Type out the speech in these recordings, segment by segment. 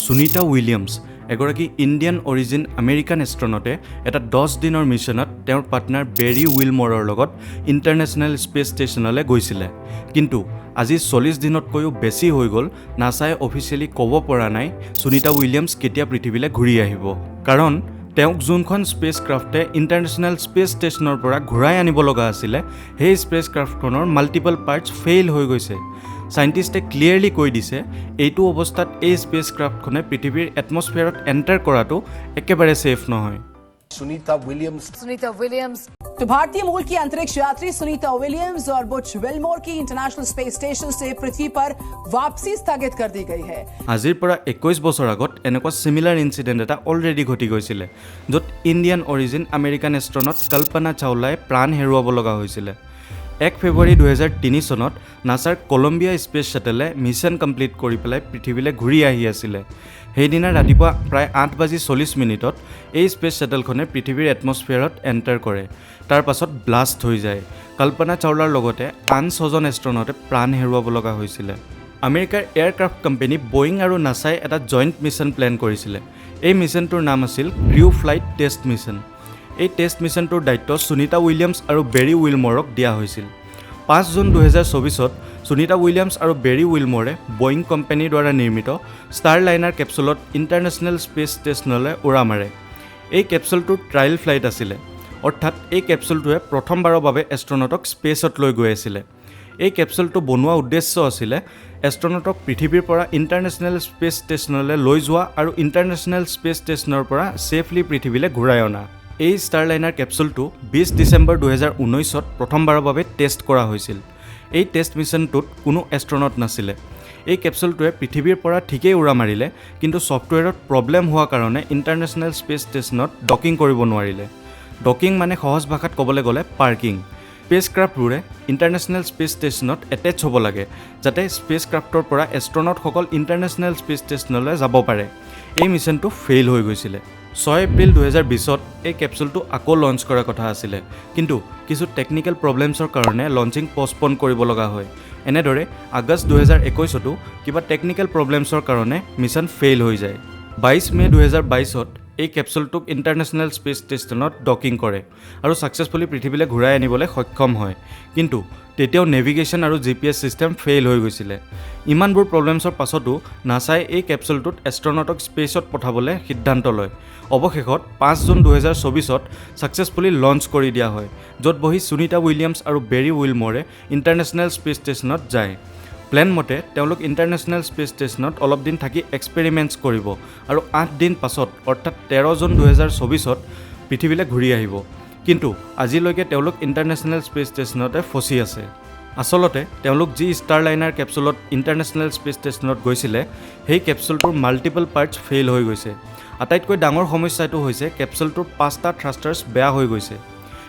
Sunita Williams এগৰাকী Indian origin American এষ্ট্ৰনটে এটা 10 দিনৰ মিছনত তেওঁৰ পাৰ্টনাৰ বেৰী উইলমৰৰ লগত ইণ্টাৰনেশ্যনেল স্পেচ ষ্টেচনলৈ গৈছিলে। কিন্তু আজি 40 দিনতকৈও বেছি হৈ গ'ল নাছাই অফিচিয়েলি ক'ব পৰা নাই সুনিতা উইলিয়ামছ কেতিয়া পৃথিৱীলৈ ঘূৰি আহিব। কাৰণ তেওঁক যোনখন স্পেচ ক্ৰাফ্টে ইণ্টাৰনেশ্যনেল স্পেচ ষ্টেচনৰ পৰা ঘূৰাই আনিব লগা আছিলে সেই স্পেচ ক্ৰাফ্টখনৰ মাল্টিপল পাৰ্টছ ফেইল হৈ গৈছে। সাইণ্টিষ্টে ক্লিয়াৰলি কৈ দিছে এইটো অৱস্থাত এই স্পেচ ক্ৰাফ্টখনে পৃথিৱীৰ এটমস্ফিয়াৰত এণ্টাৰ কৰাটো একেবাৰে ছেফ নহয়। सुनीता विलियम्स तो भारतीय मूल की अंतरिक्ष यात्री सुनीता विलियम्स और बुच विलमोर की इंटरनेशनल स्पेस स्टेशन से पृथ्वी पर वापसी स्थगित कर दी गई है। আজিৰ পৰা 21 বছৰ আগত এনেকুৱা সিমিলাৰ ইনসিডেন্ট এটা অলৰেডি ঘটি গৈছিল, য'ত ইণ্ডিয়ান অৰিজিন আমেৰিকান এষ্ট্ৰনট কল্পনা চাওলাই প্ৰাণ হেৰুৱাব লগা হৈছিল। 1 ফেব্ৰুৱাৰী 2003 চনত নাছাৰ কলম্বিয়া স্পেচ শ্যাটেলে মিছন কমপ্লিট কৰি পেলাই পৃথিৱীলৈ ঘূৰি আহি আছিলে। সেইদিনা ৰাতিপুৱা প্ৰায় 8:40 এই স্পেচ শ্যাটেলখনে পৃথিৱীৰ এটমস্ফিয়াৰত এণ্টাৰ কৰে। তাৰ পাছত ব্লাষ্ট হৈ যায়। কল্পনা চাওলাৰ লগতে আন 6জন এষ্ট্ৰনটে প্ৰাণ হেৰুৱাব লগা হৈছিলে। আমেৰিকাৰ এয়াৰক্ৰাফ্ট কোম্পানী বয়িং আৰু নাছাই এটা জইণ্ট মিছন প্লেন কৰিছিলে। এই মিছনটোৰ নাম আছিল ক্ৰিউ ফ্লাইট টেষ্ট মিছন। এই টেষ্ট মিছনটোৰ দায়িত্ব সুনিতা উইলিয়ামছ আৰু বেৰী উইলমৰক দিয়া হৈছিল। 5 জুন 2024 সুনিতা উইলিয়ামছ আৰু বেৰী উইলমৰে বয়িং কোম্পানীৰ দ্বাৰা নিৰ্মিত ষ্টাৰলাইনাৰ কেপচুলত ইণ্টাৰনেশ্যনেল স্পেচ ষ্টেচনলৈ উৰা মাৰে। এই কেপচুলটোৰ ট্ৰায়েল ফ্লাইট আছিলে, অৰ্থাৎ এই কেপচুলটোৱে প্ৰথমবাৰৰ বাবে এষ্ট্ৰনটক স্পেচত লৈ গৈ আছিলে। এই কেপচুলটো বনোৱা উদ্দেশ্য আছিলে এষ্ট্ৰনটক পৃথিৱীৰ পৰা ইণ্টাৰনেশ্যনেল স্পেচ ষ্টেচনলৈ লৈ যোৱা আৰু ইণ্টাৰনেশ্যনেল স্পেচ ষ্টেচনৰ পৰা ছেফলি পৃথিৱীলৈ ঘূৰাই অনা। এই ষ্টাৰলাইনাৰ কেপচুলটো 20 ডিচেম্বৰ 2019 প্ৰথমবাৰৰ বাবে টেষ্ট কৰা হৈছিল। এই টেষ্ট মিছনটোত কোনো এষ্ট্ৰনট নাছিলে। এই কেপচুলটোৱে পৃথিৱীৰ পৰা ঠিকেই উৰা মাৰিলে, কিন্তু ছফ্টৱেৰত প্ৰব্লেম হোৱাৰ কাৰণে ইণ্টাৰনেশ্যনেল স্পেচ ষ্টেচনত ডকিং কৰিব নোৱাৰিলে। ডকিং মানে সহজ ভাষাত ক'বলৈ গ'লে পাৰ্কিং। স্পেচ ক্ৰাফ্টবোৰে ইণ্টাৰনেশ্যনেল স্পেচ ষ্টেচনত এটেচ হ'ব লাগে, যাতে স্পেচ ক্ৰাফ্টৰ পৰা এষ্ট্ৰনটসকল ইণ্টাৰনেশ্যনেল স্পেচ ষ্টেচনলৈ যাব পাৰে। এই মিছনটো ফেইল হৈ গৈছিলে। 6 এপ্ৰিল 2020 এই কেপচুলটো আকৌ লঞ্চ কৰাৰ কথা আছিলে, কিন্তু কিছু টেকনিকেল প্ৰব্লেমছৰ কাৰণে লঞ্চিং পষ্টপন কৰিব লগা হয়। এনেদৰে আগষ্ট 2021তো কিবা টেকনিকেল প্ৰব্লেমছৰ কাৰণে মিছন ফেইল হৈ যায়। 22 মে 2022 এই কেপচুলটোক ইণ্টাৰনেশ্যনেল স্পেচ ষ্টেচনত ডকিং কৰে আৰু ছাকচেছফুলি পৃথিৱীলৈ ঘূৰাই আনিবলৈ সক্ষম হয়। কিন্তু তেতিয়াও নেভিগেশ্যন আৰু GPS ছিষ্টেম ফেইল হৈ গৈছিলে। ইমানবোৰ প্ৰব্লেমছৰ পাছতো নাছাই এই কেপচুলটোত এষ্ট্ৰনটক স্পেচত পঠাবলৈ সিদ্ধান্ত লয়। অৱশেষত 5 জুন 2024 ছাকচেছফুলি লঞ্চ কৰি দিয়া হয়, য'ত বহি সুনিতা উইলিয়ামছ আৰু বেৰী উইলমৰে ইণ্টাৰনেশ্যনেল স্পেচ ষ্টেচনত যায়। প্লেন মতে তেওঁলোক ইণ্টাৰনেশ্যনেল স্পেচ ষ্টেচনত অলপ দিন থাকি এক্সপেৰিমেণ্টছ কৰিব আৰু 8 দিন পাছত অৰ্থাৎ 13 জুন 2024 পৃথিৱীলৈ ঘূৰি আহিব। কিন্তু আজিলৈকে তেওঁলোক ইণ্টাৰনেশ্যনেল স্পেচ ষ্টেচনতে ফচি আছে। আচলতে তেওঁলোক যি ষ্টাৰলাইনাৰ কেপচুলত ইণ্টাৰনেশ্যনেল স্পেচ ষ্টেচনত গৈছিলে সেই কেপচুলটোৰ মাল্টিপল পাৰ্টছ ফেইল হৈ গৈছে। আটাইতকৈ ডাঙৰ সমস্যাটো হৈছে কেপচুলটোৰ 5টা থ্ৰাষ্টাৰ্ছ বেয়া হৈ গৈছে।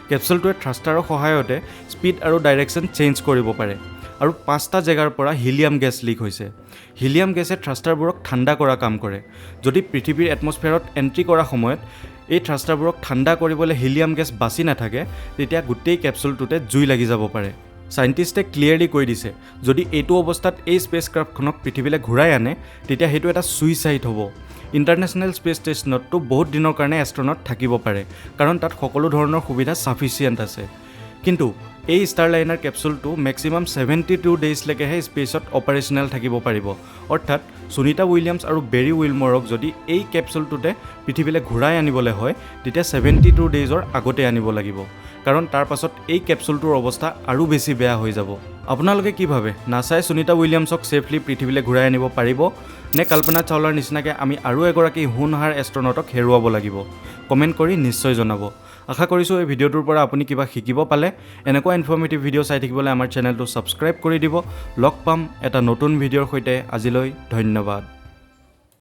কেপচুলটোৱে থ্ৰাষ্টাৰৰ সহায়তে স্পীড আৰু ডাইৰেকশ্যন চেঞ্জ কৰিব পাৰে। আৰু 5টা জেগাৰ পৰা হিলিয়াম গেছ লিক হৈছে। হিলিয়াম গেছে থ্ৰাষ্টাৰবোৰক ঠাণ্ডা কৰা কাম কৰে। যদি পৃথিৱীৰ এটমস্ফিয়াৰত এণ্ট্ৰি কৰাৰ সময়ত এই থ্ৰাষ্টাৰবোৰক ঠাণ্ডা কৰিবলৈ হিলিয়াম গেছ বাচি নাথাকে, তেতিয়া গোটেই কেপচুলটোতে জুই লাগি যাব পাৰে। সাইণ্টিষ্টে ক্লিয়াৰলি কৈ দিছে যদি এইটো অৱস্থাত এই স্পেচ ক্ৰাফ্টখনক পৃথিৱীলৈ ঘূৰাই আনে, তেতিয়া সেইটো এটা ছুইচাইড হ'ব। ইণ্টাৰনেশ্যনেল স্পেচ ষ্টেচনততো বহুত দিনৰ কাৰণে এষ্ট্ৰনট থাকিব পাৰে, কাৰণ তাত সকলো ধৰণৰ সুবিধা ছাফিচিয়েণ্ট আছে। কিন্তু এই ষ্টাৰলাইনাৰ কেপচুলটো মেক্সিমাম 72 ডেইজলৈকেহে স্পেচত অপাৰেশ্যনেল থাকিব পাৰিব। অৰ্থাৎ সুনিতা উইলিয়ামছ আৰু বেৰী উইলমৰক যদি এই কেপচুলটোতে পৃথিৱীলৈ ঘূৰাই আনিবলৈ হয়, তেতিয়া 72 ডেইজৰ আগতে আনিব লাগিব, কাৰণ তাৰ পাছত এই কেপচুলটোৰ অৱস্থা আৰু বেছি বেয়া হৈ যাব। আপোনালোকে কি ভাবে, নাছাই সুনিতা উইলিয়ামছক ছেফলি পৃথিৱীলৈ ঘূৰাই আনিব পাৰিব নে কল্পনা চাওলাৰ নিচিনাকৈ আমি আৰু এগৰাকী হোনহাৰ এষ্ট্ৰনটক হেৰুৱাব লাগিব? কমেণ্ট কৰি নিশ্চয় জনাব। আশা কৰিছোঁ এই ভিডিঅ'টোৰ পৰা আপুনি কিবা শিকিব পালে। এনেকুৱা ইনফৰ্মেটিভ ভিডিঅ' চাই থাকিবলৈ আমাৰ চেনেলটো ছাবস্ক্ৰাইব কৰি দিব। লগ পাম এটা নতুন ভিডিঅ'ৰ সৈতে। আজিলৈ ধন্যবাদ।